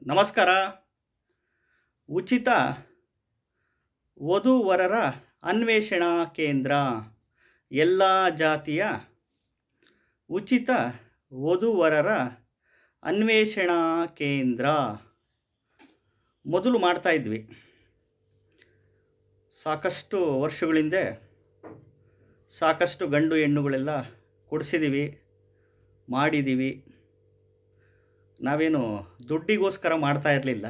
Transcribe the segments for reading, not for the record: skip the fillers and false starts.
ನಮಸ್ಕಾರ. ಉಚಿತ ವಧೂವರರ ಅನ್ವೇಷಣಾ ಕೇಂದ್ರ. ಎಲ್ಲ ಜಾತಿಯ ಉಚಿತ ವಧೂವರರ ಅನ್ವೇಷಣಾ ಕೇಂದ್ರ ಮೊದಲು ಮಾಡ್ತಾಯಿದ್ವಿ. ಸಾಕಷ್ಟು ವರ್ಷಗಳಿಂದ ಸಾಕಷ್ಟು ಗಂಡು ಹೆಣ್ಣುಗಳೆಲ್ಲ ಕೊಡಿಸಿದ್ದೀವಿ, ಮಾಡಿದ್ದೀವಿ. ನಾವೇನು ದುಡ್ಡಿಗೋಸ್ಕರ ಮಾಡ್ತಾ ಇರಲಿಲ್ಲ.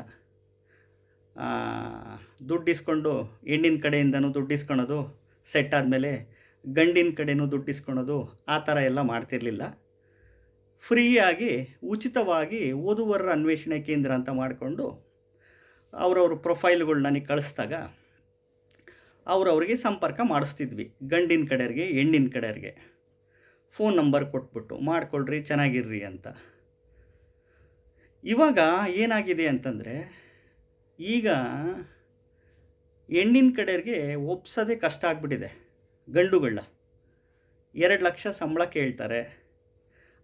ದುಡ್ಡು ಇಸ್ಕೊಂಡು ಹೆಣ್ಣಿನ ಕಡೆಯಿಂದನೂ ದುಡ್ಡು ಇಸ್ಕೊಳೋದು, ಸೆಟ್ ಆದಮೇಲೆ ಗಂಡಿನ ಕಡೆಯೂ ದುಡ್ಡು ಇಸ್ಕೊಳೋದು, ಆ ಥರ ಎಲ್ಲ ಮಾಡ್ತಿರಲಿಲ್ಲ. ಫ್ರೀಯಾಗಿ ಉಚಿತವಾಗಿ ವಧೂವರರ ಅನ್ವೇಷಣೆ ಕೇಂದ್ರ ಅಂತ ಮಾಡಿಕೊಂಡು ಅವರವ್ರ ಪ್ರೊಫೈಲ್ಗಳು ನನಗೆ ಕಳಿಸ್ದಾಗ ಅವರವ್ರಿಗೆ ಸಂಪರ್ಕ ಮಾಡಿಸ್ತಿದ್ವಿ. ಗಂಡಿನ ಕಡೆಯವ್ರಿಗೆ, ಹೆಣ್ಣಿನ ಕಡೆಯವ್ರಿಗೆ ಫೋನ್ ನಂಬರ್ ಕೊಟ್ಬಿಟ್ಟು ಮಾಡಿಕೊಳ್ರಿ, ಚೆನ್ನಾಗಿರ್ರಿ ಅಂತ. ಇವಾಗ ಏನಾಗಿದೆ ಅಂತಂದರೆ, ಈಗ ಹೆಣ್ಣಿನ ಕಡೆಯವ್ರಿಗೆ ಒಪ್ಸೋದೇ ಕಷ್ಟ ಆಗಿಬಿಟ್ಟಿದೆ. ಗಂಡುಗಳನ್ನ 2 ಲಕ್ಷ ಸಂಬಳ ಕೇಳ್ತಾರೆ,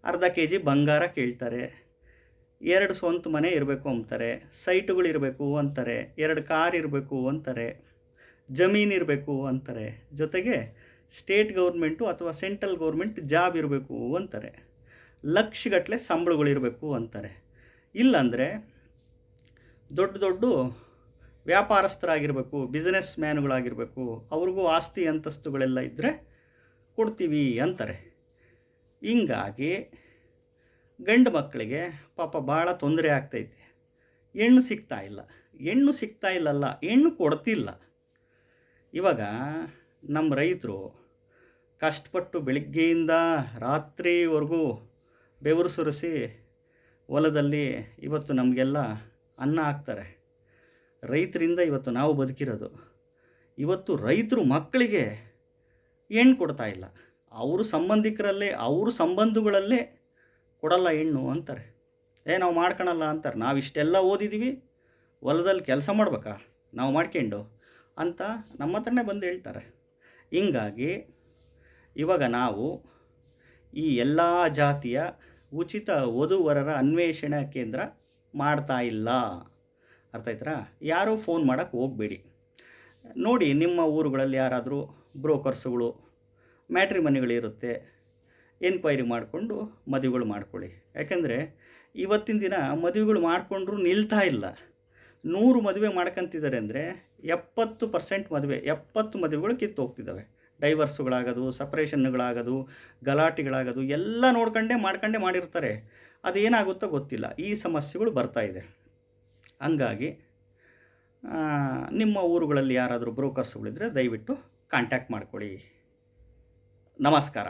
ಅರ್ಧ kg ಬಂಗಾರ ಕೇಳ್ತಾರೆ, 2 ಸ್ವಂತ ಮನೆ ಇರಬೇಕು ಅಂತಾರೆ, ಸೈಟುಗಳಿರಬೇಕು ಅಂತಾರೆ, 2 ಕಾರ್ ಇರಬೇಕು ಅಂತಾರೆ, ಜಮೀನು ಇರಬೇಕು ಅಂತಾರೆ, ಜೊತೆಗೆ ಸ್ಟೇಟ್ ಗೌರ್ಮೆಂಟು ಅಥವಾ ಸೆಂಟ್ರಲ್ ಗೌರ್ಮೆಂಟ್ ಜಾಬ್ ಇರಬೇಕು ಅಂತಾರೆ, ಲಕ್ಷಗಟ್ಟಲೆ ಸಂಬಳಗಳಿರಬೇಕು ಅಂತಾರೆ. ಇಲ್ಲಾಂದರೆ ದೊಡ್ಡ ದೊಡ್ಡ ವ್ಯಾಪಾರಸ್ಥರಾಗಿರಬೇಕು, ಬಿಸ್ನೆಸ್ ಮ್ಯಾನ್ಗಳಾಗಿರಬೇಕು, ಅವ್ರಿಗೂ ಆಸ್ತಿ ಅಂತಸ್ತುಗಳೆಲ್ಲ ಇದ್ದರೆ ಕೊಡ್ತೀವಿ ಅಂತಾರೆ. ಹಿಂಗಾಗಿ ಗಂಡು ಮಕ್ಕಳಿಗೆ ಪಾಪ ಭಾಳ ತೊಂದರೆ ಆಗ್ತೈತೆ. ಹೆಣ್ಣು ಸಿಗ್ತಾ ಇಲ್ಲಲ್ಲ, ಹೆಣ್ಣು ಕೊಡ್ತಿಲ್ಲ. ಇವಾಗ ನಮ್ಮ ರೈತರು ಕಷ್ಟಪಟ್ಟು ಬೆಳಗ್ಗೆಯಿಂದ ರಾತ್ರಿವರೆಗೂ ಬೆವರು ಸುರಿಸಿ ಹೊಲದಲ್ಲಿ ಇವತ್ತು ನಮಗೆಲ್ಲ ಅನ್ನ ಹಾಕ್ತಾರೆ. ರೈತರಿಂದ ಇವತ್ತು ನಾವು ಬದುಕಿರೋದು. ಇವತ್ತು ರೈತರು ಮಕ್ಕಳಿಗೆ ಹೆಣ್ಣು ಕೊಡ್ತಾ ಇಲ್ಲ. ಅವರು ಸಂಬಂಧಿಕರಲ್ಲೇ, ಅವರು ಸಂಬಂಧಗಳಲ್ಲೇ ಕೊಡಲ್ಲ ಹೆಣ್ಣು ಅಂತಾರೆ. ನಾವು ಮಾಡ್ಕೊಳಲ್ಲ ಅಂತಾರೆ. ನಾವು ಇಷ್ಟೆಲ್ಲ ಓದಿದ್ದೀವಿ, ಹೊಲದಲ್ಲಿ ಕೆಲಸ ಮಾಡ್ಬೇಕಾ ನಾವು ಮಾಡ್ಕೊಂಡು ಅಂತ ನಮ್ಮ ಹತ್ರನೇ ಬಂದು ಹೇಳ್ತಾರೆ. ಹಿಂಗಾಗಿ ಇವಾಗ ನಾವು ಈ ಎಲ್ಲ ಜಾತಿಯ ಉಚಿತ ವಧೂವರರ ಅನ್ವೇಷಣಾ ಕೇಂದ್ರ ಮಾಡ್ತಾ ಇಲ್ಲ. ಅರ್ಥ ಆಯ್ತಾ? ಯಾರೂ ಫೋನ್ ಮಾಡೋಕ್ಕೆ ಹೋಗಬೇಡಿ. ನೋಡಿ, ನಿಮ್ಮ ಊರುಗಳಲ್ಲಿ ಯಾರಾದರೂ ಬ್ರೋಕರ್ಸ್ಗಳು, ಮ್ಯಾಟ್ರಿಮನಿಗಳಿರುತ್ತೆ, ಎನ್ಕ್ವೈರಿ ಮಾಡಿಕೊಂಡು ಮದುವೆಗಳು ಮಾಡ್ಕೊಳ್ಳಿ. ಯಾಕೆಂದರೆ ಇವತ್ತಿನ ದಿನ ಮದುವೆಗಳು ಮಾಡಿಕೊಂಡ್ರೂ ನಿಲ್ತಾ ಇಲ್ಲ. 100 ಮದುವೆ ಮಾಡ್ಕೊತಿದ್ದಾರೆ ಅಂದರೆ 70% ಮದುವೆಗಳು ಕಿತ್ತು ಹೋಗ್ತಿದ್ದಾವೆ. ಡೈವರ್ಸುಗಳಾಗೋದು, ಸಪ್ರೇಷನ್ಗಳಾಗೋದು, ಗಲಾಟೆಗಳಾಗೋದು ಎಲ್ಲ ಮಾಡ್ಕೊಂಡೇ ಮಾಡಿರ್ತಾರೆ. ಅದೇನಾಗುತ್ತೋ ಗೊತ್ತಿಲ್ಲ. ಈ ಸಮಸ್ಯೆಗಳು ಬರ್ತಾಯಿದೆ. ಹಂಗಾಗಿ ನಿಮ್ಮ ಊರುಗಳಲ್ಲಿ ಯಾರಾದರೂ ಬ್ರೋಕರ್ಸ್ಗಳಿದ್ದರೆ ದಯವಿಟ್ಟು ಕಾಂಟ್ಯಾಕ್ಟ್ ಮಾಡ್ಕೊಳ್ಳಿ. ನಮಸ್ಕಾರ.